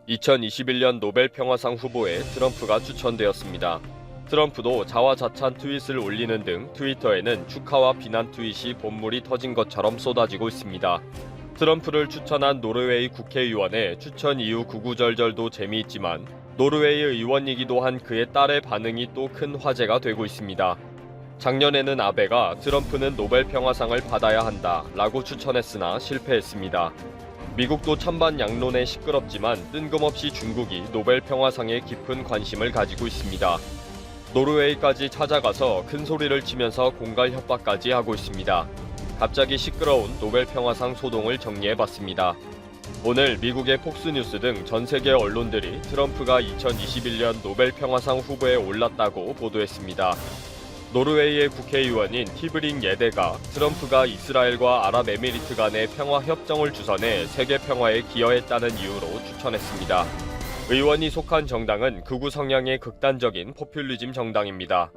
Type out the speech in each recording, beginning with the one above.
2021년 노벨 평화상 후보에 트럼프가 추천되었습니다. 트럼프도 자화자찬 트윗을 올리는 등 트위터에는 축하와 비난 트윗이 본물이 터진 것처럼 쏟아지고 있습니다. 트럼프를 추천한 노르웨이 국회의원의 추천 이후 구구절절도 재미있지만 노르웨이 의원이기도 한 그의 딸의 반응이 또 큰 화제가 되고 있습니다. 작년에는 아베가 트럼프는 노벨 평화상을 받아야 한다 라고 추천했으나 실패했습니다. 미국도 찬반 양론에 시끄럽지만 뜬금없이 중국이 노벨 평화상에 깊은 관심을 가지고 있습니다. 노르웨이까지 찾아가서 큰 소리를 치면서 공갈 협박까지 하고 있습니다. 갑자기 시끄러운 노벨 평화상 소동을 정리해봤습니다. 오늘 미국의 폭스뉴스 등 전 세계 언론들이 트럼프가 2021년 노벨 평화상 후보에 올랐다고 보도했습니다. 노르웨이의 국회의원인 티브링 예데가 트럼프가 이스라엘과 아랍에미리트 간의 평화협정을 주선해 세계 평화에 기여했다는 이유로 추천했습니다. 의원이 속한 정당은 극우 성향의 극단적인 포퓰리즘 정당입니다.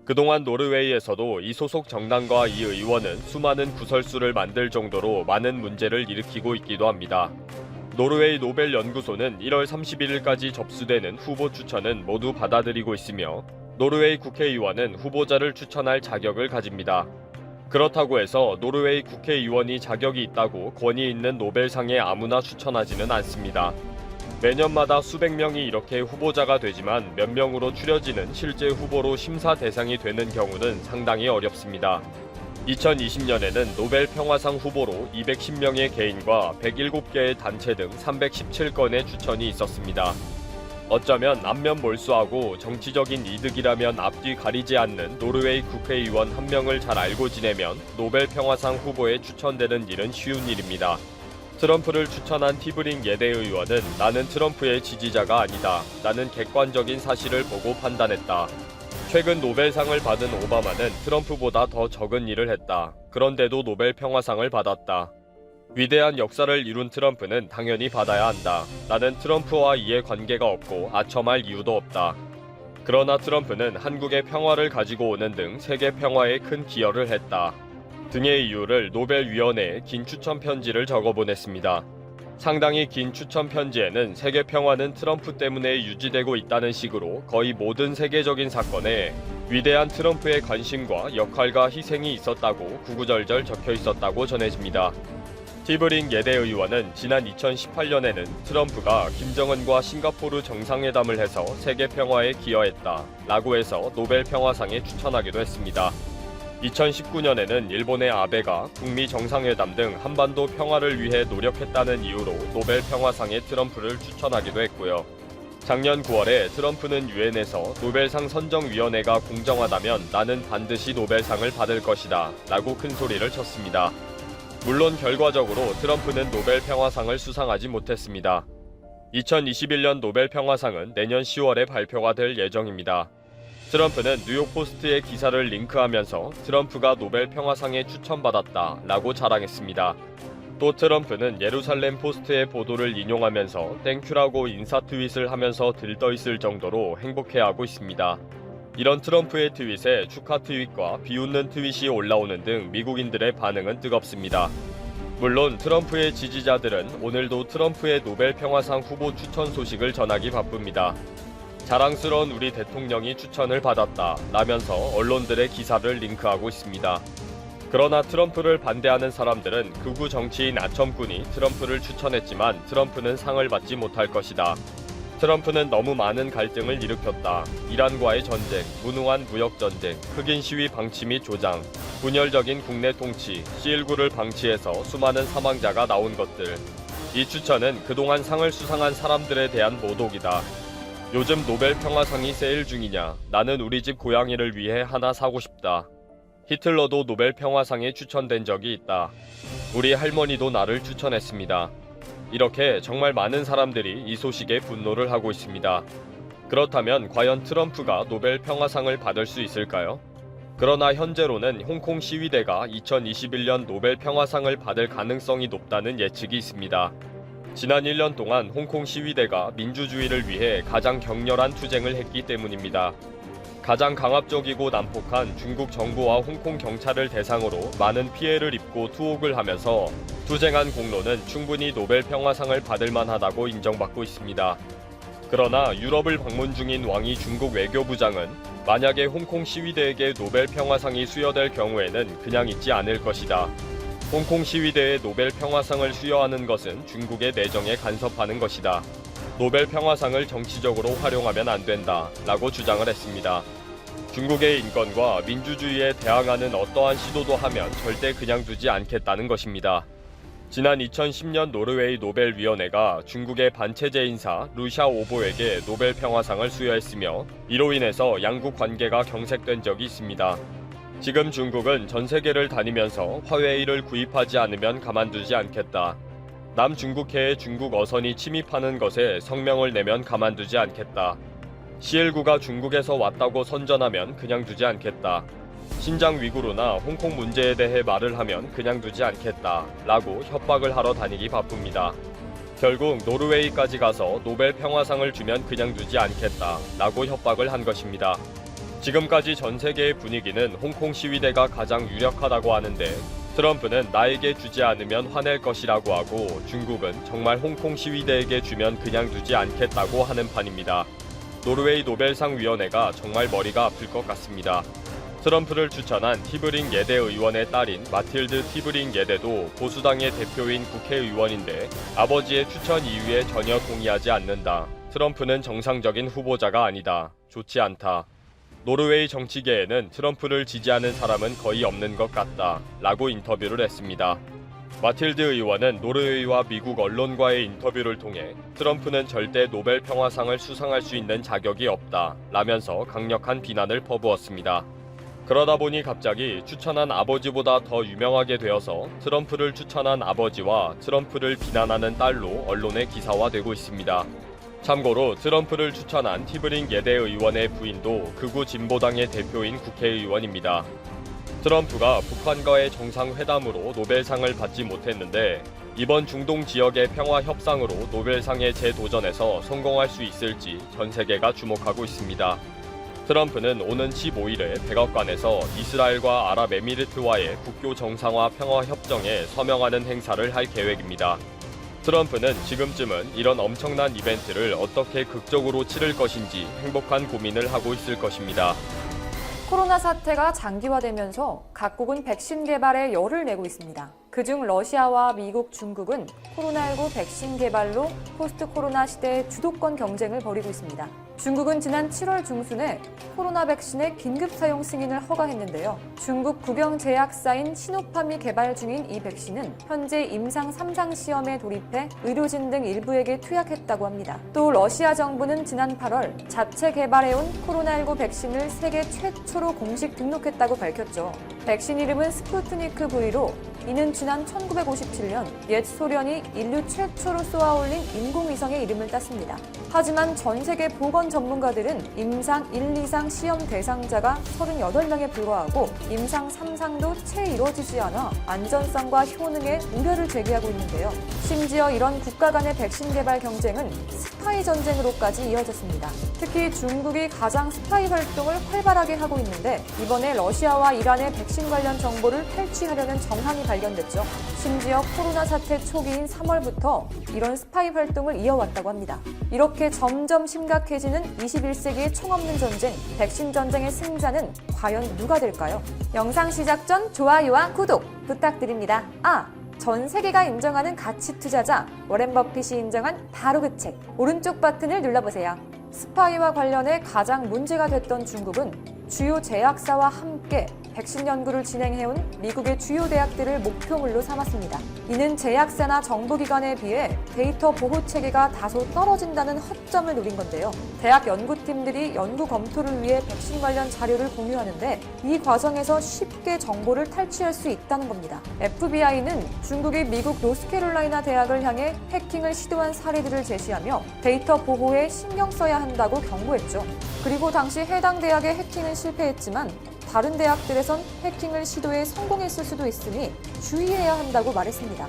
그동안 노르웨이에서도 이 소속 정당과 이 의원은 수많은 구설수를 만들 정도로 많은 문제를 일으키고 있기도 합니다. 노르웨이 노벨 연구소는 1월 31일까지 접수되는 후보 추천은 모두 받아들이고 있으며 노르웨이 국회의원은 후보자를 추천할 자격을 가집니다. 그렇다고 해서 노르웨이 국회의원이 자격이 있다고 권위 있는 노벨상에 아무나 추천하지는 않습니다. 매년마다 수백 명이 이렇게 후보자가 되지만 몇 명으로 추려지는 실제 후보로 심사 대상이 되는 경우는 상당히 어렵습니다. 2020년에는 노벨 평화상 후보로 210명의 개인과 107개의 단체 등 317건의 추천이 있었습니다. 어쩌면 안면몰수하고 정치적인 이득이라면 앞뒤 가리지 않는 노르웨이 국회의원 한 명을 잘 알고 지내면 노벨 평화상 후보에 추천되는 일은 쉬운 일입니다. 트럼프를 추천한 티브링 예대 의원은 나는 트럼프의 지지자가 아니다. 나는 객관적인 사실을 보고 판단했다. 최근 노벨상을 받은 오바마는 트럼프보다 더 적은 일을 했다. 그런데도 노벨 평화상을 받았다. 위대한 역사를 이룬 트럼프는 당연히 받아야 한다. 나는 트럼프와 이해 관계가 없고 아첨할 이유도 없다. 그러나 트럼프는 한국의 평화를 가지고 오는 등 세계 평화에 큰 기여를 했다. 등의 이유를 노벨위원회에 긴 추천 편지를 적어보냈습니다. 상당히 긴 추천 편지에는 세계 평화는 트럼프 때문에 유지되고 있다는 식으로 거의 모든 세계적인 사건에 위대한 트럼프의 관심과 역할과 희생이 있었다고 구구절절 적혀 있었다고 전해집니다. 티브링 예대 의원은 지난 2018년에는 트럼프가 김정은과 싱가포르 정상회담을 해서 세계 평화에 기여했다 라고 해서 노벨 평화상에 추천하기도 했습니다. 2019년에는 일본의 아베가 북미 정상회담 등 한반도 평화를 위해 노력했다는 이유로 노벨 평화상에 트럼프를 추천하기도 했고요. 작년 9월에 트럼프는 유엔에서 노벨상 선정위원회가 공정하다면 나는 반드시 노벨상을 받을 것이다 라고 큰 소리를 쳤습니다. 물론 결과적으로 트럼프는 노벨 평화상을 수상하지 못했습니다. 2021년 노벨 평화상은 내년 10월에 발표가 될 예정입니다. 트럼프는 뉴욕포스트의 기사를 링크하면서 트럼프가 노벨 평화상에 추천받았다 라고 자랑했습니다. 또 트럼프는 예루살렘 포스트의 보도를 인용하면서 땡큐라고 인사 트윗을 하면서 들떠있을 정도로 행복해하고 있습니다. 이런 트럼프의 트윗에 축하 트윗과 비웃는 트윗이 올라오는 등 미국인들의 반응은 뜨겁습니다. 물론 트럼프의 지지자들은 오늘도 트럼프의 노벨 평화상 후보 추천 소식을 전하기 바쁩니다. 자랑스러운 우리 대통령이 추천을 받았다 라면서 언론들의 기사를 링크하고 있습니다. 그러나 트럼프를 반대하는 사람들은 극우 정치인 아첨꾼이 트럼프를 추천했지만 트럼프는 상을 받지 못할 것이다. 트럼프는 너무 많은 갈등을 일으켰다. 이란과의 전쟁, 무능한 무역전쟁, 흑인 시위 방치 및 조장, 분열적인 국내 통치, C19를 방치해서 수많은 사망자가 나온 것들. 이 추천은 그동안 상을 수상한 사람들에 대한 모독이다. 요즘 노벨 평화상이 세일 중이냐? 나는 우리 집 고양이를 위해 하나 사고 싶다. 히틀러도 노벨 평화상에 추천된 적이 있다. 우리 할머니도 나를 추천했습니다. 이렇게 정말 많은 사람들이 이 소식에 분노를 하고 있습니다. 그렇다면 과연 트럼프가 노벨 평화상을 받을 수 있을까요? 그러나 현재로는 홍콩 시위대가 2021년 노벨 평화상을 받을 가능성이 높다는 예측이 있습니다. 지난 1년 동안 홍콩 시위대가 민주주의를 위해 가장 격렬한 투쟁을 했기 때문입니다. 가장 강압적이고 난폭한 중국 정부와 홍콩 경찰을 대상으로 많은 피해를 입고 투옥을 하면서 투쟁한 공로는 충분히 노벨 평화상을 받을 만하다고 인정받고 있습니다. 그러나 유럽을 방문 중인 왕이 중국 외교부장은 만약에 홍콩 시위대에게 노벨 평화상이 수여될 경우에는 그냥 있지 않을 것이다. 홍콩 시위대에 노벨 평화상을 수여하는 것은 중국의 내정에 간섭하는 것이다. 노벨 평화상을 정치적으로 활용하면 안 된다. 라고 주장을 했습니다. 중국의 인권과 민주주의에 대항하는 어떠한 시도도 하면 절대 그냥 두지 않겠다는 것입니다. 지난 2010년 노르웨이 노벨위원회가 중국의 반체제 인사 루샤오보에게 노벨 평화상을 수여했으며 이로 인해서 양국 관계가 경색된 적이 있습니다. 지금 중국은 전 세계를 다니면서 화웨이를 구입하지 않으면 가만두지 않겠다. 남중국해에 중국 어선이 침입하는 것에 성명을 내면 가만두지 않겠다. CL9가 중국에서 왔다고 선전하면 그냥 두지 않겠다. 신장 위구르나 홍콩 문제에 대해 말을 하면 그냥 두지 않겠다. 라고 협박을 하러 다니기 바쁩니다. 결국 노르웨이까지 가서 노벨 평화상을 주면 그냥 두지 않겠다. 라고 협박을 한 것입니다. 지금까지 전 세계의 분위기는 홍콩 시위대가 가장 유력하다고 하는데 트럼프는 나에게 주지 않으면 화낼 것이라고 하고 중국은 정말 홍콩 시위대에게 주면 그냥 두지 않겠다고 하는 판입니다. 노르웨이 노벨상 위원회가 정말 머리가 아플 것 같습니다. 트럼프를 추천한 티브링 예대 의원의 딸인 마틸드 티브링 예대도 보수당의 대표인 국회의원인데 아버지의 추천 이유에 전혀 동의하지 않는다. 트럼프는 정상적인 후보자가 아니다. 좋지 않다. 노르웨이 정치계에는 트럼프를 지지하는 사람은 거의 없는 것 같다. 라고 인터뷰를 했습니다. 마틸드 의원은 노르웨이와 미국 언론과의 인터뷰를 통해 트럼프는 절대 노벨 평화상을 수상할 수 있는 자격이 없다. 라면서 강력한 비난을 퍼부었습니다. 그러다 보니 갑자기 추천한 아버지보다 더 유명하게 되어서 트럼프를 추천한 아버지와 트럼프를 비난하는 딸로 언론에 기사화되고 있습니다. 참고로 트럼프를 추천한 티브링 예대 의원의 부인도 극우 진보당의 대표인 국회의원입니다. 트럼프가 북한과의 정상회담으로 노벨상을 받지 못했는데 이번 중동 지역의 평화 협상으로 노벨상에 재도전해서 성공할 수 있을지 전 세계가 주목하고 있습니다. 트럼프는 오는 15일에 백악관에서 이스라엘과 아랍에미리트와의 국교 정상화 평화 협정에 서명하는 행사를 할 계획입니다. 트럼프는 지금쯤은 이런 엄청난 이벤트를 어떻게 극적으로 치를 것인지 행복한 고민을 하고 있을 것입니다. 코로나 사태가 장기화되면서 각국은 백신 개발에 열을 내고 있습니다. 그중 러시아와 미국, 중국은 코로나19 백신 개발로 포스트 코로나 시대의 주도권 경쟁을 벌이고 있습니다. 중국은 지난 7월 중순에 코로나 백신의 긴급 사용 승인을 허가했는데요. 중국 국영제약사인 시노팜이 개발 중인 이 백신은 현재 임상 3상 시험에 돌입해 의료진 등 일부에게 투약했다고 합니다. 또 러시아 정부는 지난 8월 자체 개발해온 코로나19 백신을 세계 최초로 공식 등록했다고 밝혔죠. 백신 이름은 스푸트니크 V로 이는 지난 1957년 옛 소련이 인류 최초로 쏘아올린 인공위성의 이름을 땄습니다. 하지만 전 세계 보건 전문가들은 임상 1, 2상 시험 대상자가 38명에 불과하고 임상 3상도 채 이루어지지 않아 안전성과 효능에 우려를 제기하고 있는데요. 심지어 이런 국가 간의 백신 개발 경쟁은 스파이 전쟁으로까지 이어졌습니다. 특히 중국이 가장 스파이 활동을 활발하게 하고 있는데 이번에 러시아와 이란의 백신 관련 정보를 탈취하려는 정황이 발견됐죠. 심지어 코로나 사태 초기인 3월부터 이런 스파이 활동을 이어왔다고 합니다. 이렇게 점점 심각해지는 21세기의 총없는 전쟁, 백신 전쟁의 승자는 과연 누가 될까요? 영상 시작 전 좋아요와 구독 부탁드립니다. 전 세계가 인정하는 가치 투자자 워렌 버핏이 인정한 바로 그 책 오른쪽 버튼을 눌러보세요. 스파이와 관련해 가장 문제가 됐던 중국은 주요 제약사와 함께 백신 연구를 진행해온 미국의 주요 대학들을 목표물로 삼았습니다. 이는 제약사나 정부기관에 비해 데이터 보호 체계가 다소 떨어진다는 허점을 노린 건데요. 대학 연구팀들이 연구 검토를 위해 백신 관련 자료를 공유하는데 이 과정에서 쉽게 정보를 탈취할 수 있다는 겁니다. FBI는 중국이 미국 노스캐롤라이나 대학을 향해 해킹을 시도한 사례들을 제시하며 데이터 보호에 신경 써야 한다고 경고했죠. 그리고 당시 해당 대학의 해킹은 실패했지만 다른 대학들에선 해킹을 시도해 성공했을 수도 있으니 주의해야 한다고 말했습니다.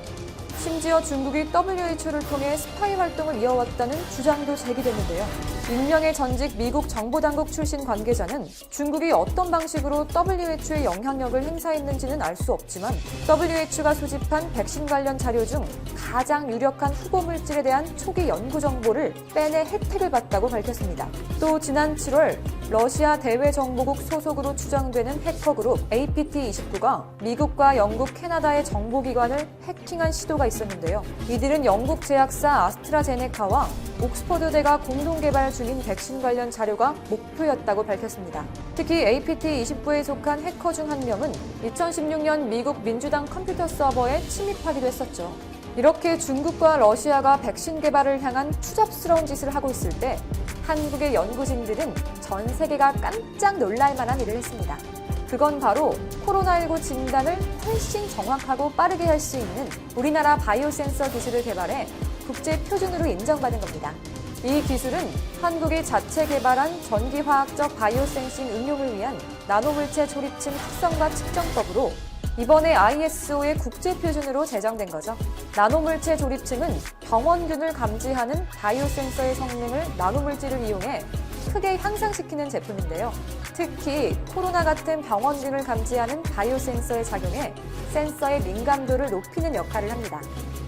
심지어 중국이 WHO를 통해 스파이 활동을 이어왔다는 주장도 제기됐는데요. 익명의 전직 미국 정보당국 출신 관계자는 중국이 어떤 방식으로 WHO의 영향력을 행사했는지는 알 수 없지만 WHO가 수집한 백신 관련 자료 중 가장 유력한 후보 물질에 대한 초기 연구 정보를 빼내 혜택을 받다고 밝혔습니다. 또 지난 7월 러시아 대외정보국 소속으로 추정되는 해커그룹 APT29가 미국과 영국, 캐나다의 정보기관을 해킹한 시도가 있었는데요. 이들은 영국 제약사 아스트라제네카와 옥스퍼드대가 공동 개발 중인 백신 관련 자료가 목표였다고 밝혔습니다. 특히 APT29에 속한 해커 중 한 명은 2016년 미국 민주당 컴퓨터 서버에 침입하기도 했었죠. 이렇게 중국과 러시아가 백신 개발을 향한 추잡스러운 짓을 하고 있을 때 한국의 연구진들은 전 세계가 깜짝 놀랄 만한 일을 했습니다. 그건 바로 코로나19 진단을 훨씬 정확하고 빠르게 할 수 있는 우리나라 바이오 센서 기술을 개발해 국제 표준으로 인정받은 겁니다. 이 기술은 한국이 자체 개발한 전기화학적 바이오 센싱 응용을 위한 나노물체 조립층 특성과 측정법으로 이번에 ISO의 국제 표준으로 제정된 거죠. 나노물체 조립층은 병원균을 감지하는 바이오 센서의 성능을 나노물질을 이용해 크게 향상시키는 제품인데요. 특히 코로나 같은 병원균을 감지하는 바이오 센서에 작용해 센서의 민감도를 높이는 역할을 합니다.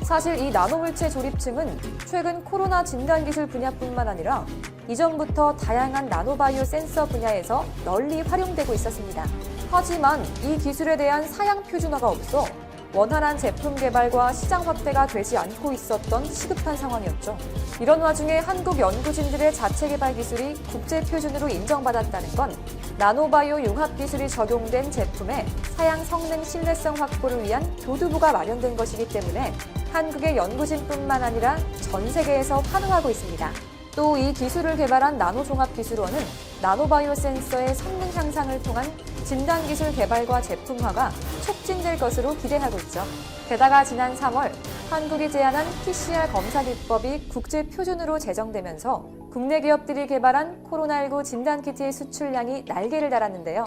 사실 이 나노물체 조립층은 최근 코로나 진단기술 분야뿐만 아니라 이전부터 다양한 나노바이오 센서 분야에서 널리 활용되고 있었습니다. 하지만 이 기술에 대한 사양 표준화가 없어 원활한 제품 개발과 시장 확대가 되지 않고 있었던 시급한 상황이었죠. 이런 와중에 한국 연구진들의 자체 개발 기술이 국제 표준으로 인정받았다는 건 나노바이오 융합 기술이 적용된 제품의 사양 성능 신뢰성 확보를 위한 교두보가 마련된 것이기 때문에 한국의 연구진뿐만 아니라 전 세계에서 환호하고 있습니다. 또 이 기술을 개발한 나노종합기술원은 나노바이오 센서의 성능 향상을 통한 진단기술 개발과 제품화가 촉진될 것으로 기대하고 있죠. 게다가 지난 3월 한국이 제안한 PCR 검사 기법이 국제 표준으로 제정되면서 국내 기업들이 개발한 코로나19 진단키트의 수출량이 날개를 달았는데요.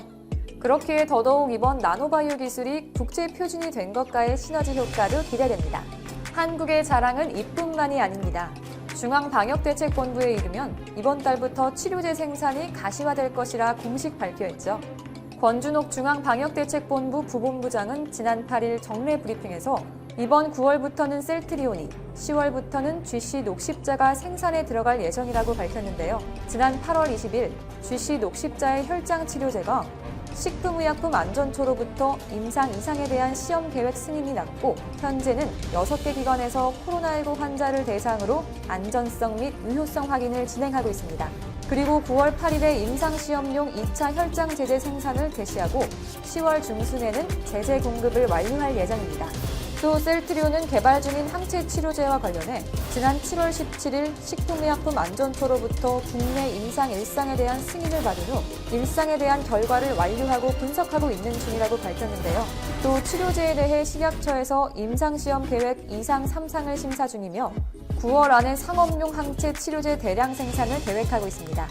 그렇기에 더더욱 이번 나노바이오 기술이 국제 표준이 된 것과의 시너지 효과도 기대됩니다. 한국의 자랑은 이뿐만이 아닙니다. 중앙방역대책본부에 이르면 이번 달부터 치료제 생산이 가시화될 것이라 공식 발표했죠. 권준옥 중앙방역대책본부 부본부장은 지난 8일 정례 브리핑에서 이번 9월부터는 셀트리온이, 10월부터는 GC 녹십자가 생산에 들어갈 예정이라고 밝혔는데요. 지난 8월 20일 GC 녹십자의 혈장 치료제가 식품의약품 안전처로부터 임상 이상에 대한 시험 계획 승인이 났고 현재는 6개 기관에서 코로나19 환자를 대상으로 안전성 및 유효성 확인을 진행하고 있습니다. 그리고 9월 8일에 임상시험용 2차 혈장 제제 생산을 개시하고 10월 중순에는 제재 공급을 완료할 예정입니다. 또 셀트리온은 개발 중인 항체 치료제와 관련해 지난 7월 17일 식품의약품 안전처로부터 국내 임상 일상에 대한 승인을 받은 후 일상에 대한 결과를 완료하고 분석하고 있는 중이라고 밝혔는데요. 또 치료제에 대해 식약처에서 임상시험 계획 2상 3상을 심사 중이며 9월 안에 상업용 항체 치료제 대량 생산을 계획하고 있습니다.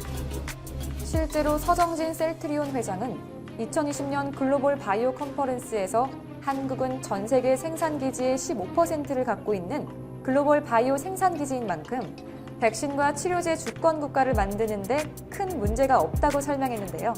실제로 서정진 셀트리온 회장은 2020년 글로벌 바이오 컨퍼런스에서 한국은 전 세계 생산 기지의 15%를 갖고 있는 글로벌 바이오 생산 기지인 만큼 백신과 치료제 주권 국가를 만드는 데 큰 문제가 없다고 설명했는데요.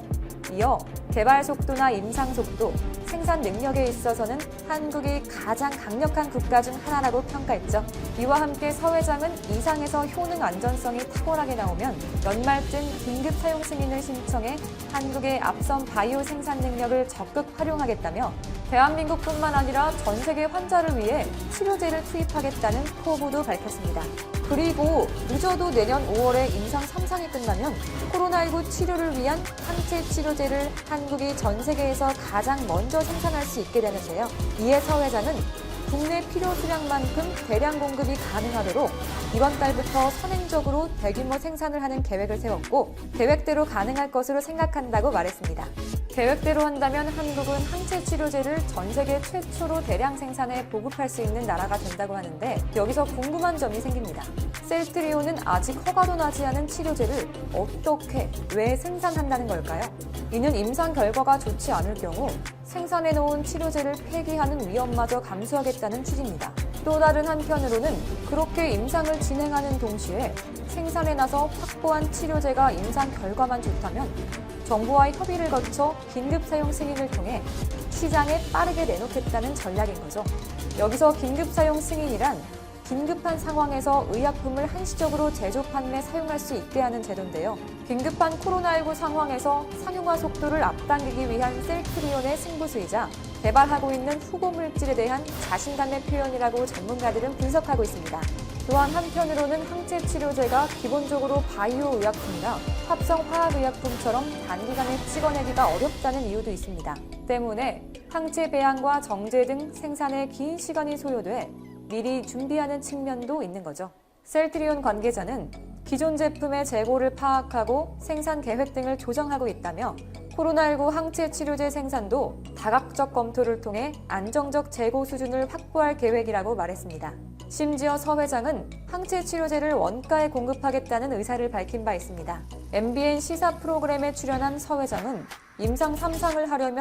이어 개발 속도나 임상 속도, 생산 능력에 있어서는 한국이 가장 강력한 국가 중 하나라고 평가했죠. 이와 함께 서 회장은 이상에서 효능 안전성이 탁월하게 나오면 연말쯤 긴급 사용 승인을 신청해 한국의 앞선 바이오 생산 능력을 적극 활용하겠다며 대한민국뿐만 아니라 전 세계 환자를 위해 치료제를 투입하겠다는 포부도 밝혔습니다. 그리고 늦어도 내년 5월에 임상 3상이 끝나면 코로나19 치료를 위한 항체 치료제를 한국이 전 세계에서 가장 먼저 생산할 수 있게 되는데요. 이에 서 회장은 국내 필요 수량만큼 대량 공급이 가능하도록 이번 달부터 선행적으로 대규모 생산을 하는 계획을 세웠고 계획대로 가능할 것으로 생각한다고 말했습니다. 계획대로 한다면 한국은 항체 치료제를 전 세계 최초로 대량 생산해 보급할 수 있는 나라가 된다고 하는데 여기서 궁금한 점이 생깁니다. 셀트리온은 아직 허가도 나지 않은 치료제를 어떻게, 왜 생산한다는 걸까요? 이는 임상 결과가 좋지 않을 경우 생산해놓은 치료제를 폐기하는 위험마저 감수하겠다는 취지입니다. 또 다른 한편으로는 그렇게 임상을 진행하는 동시에 생산에 나서 확보한 치료제가 임상 결과만 좋다면 정부와의 협의를 거쳐 긴급 사용 승인을 통해 시장에 빠르게 내놓겠다는 전략인 거죠. 여기서 긴급 사용 승인이란 긴급한 상황에서 의약품을 한시적으로 제조 판매 사용할 수 있게 하는 제도인데요. 긴급한 코로나19 상황에서 상용화 속도를 앞당기기 위한 셀트리온의 승부수이자 개발하고 있는 후보 물질에 대한 자신감의 표현이라고 전문가들은 분석하고 있습니다. 또한 한편으로는 항체 치료제가 기본적으로 바이오 의약품이나 합성 화학 의약품처럼 단기간에 찍어내기가 어렵다는 이유도 있습니다. 때문에 항체 배양과 정제 등 생산에 긴 시간이 소요돼 미리 준비하는 측면도 있는 거죠. 셀트리온 관계자는 기존 제품의 재고를 파악하고 생산 계획 등을 조정하고 있다며 코로나19 항체 치료제 생산도 다각적 검토를 통해 안정적 재고 수준을 확보할 계획이라고 말했습니다. 심지어 서 회장은 항체 치료제를 원가에 공급하겠다는 의사를 밝힌 바 있습니다. MBN 시사 프로그램에 출연한 서 회장은 임상 3상을 하려면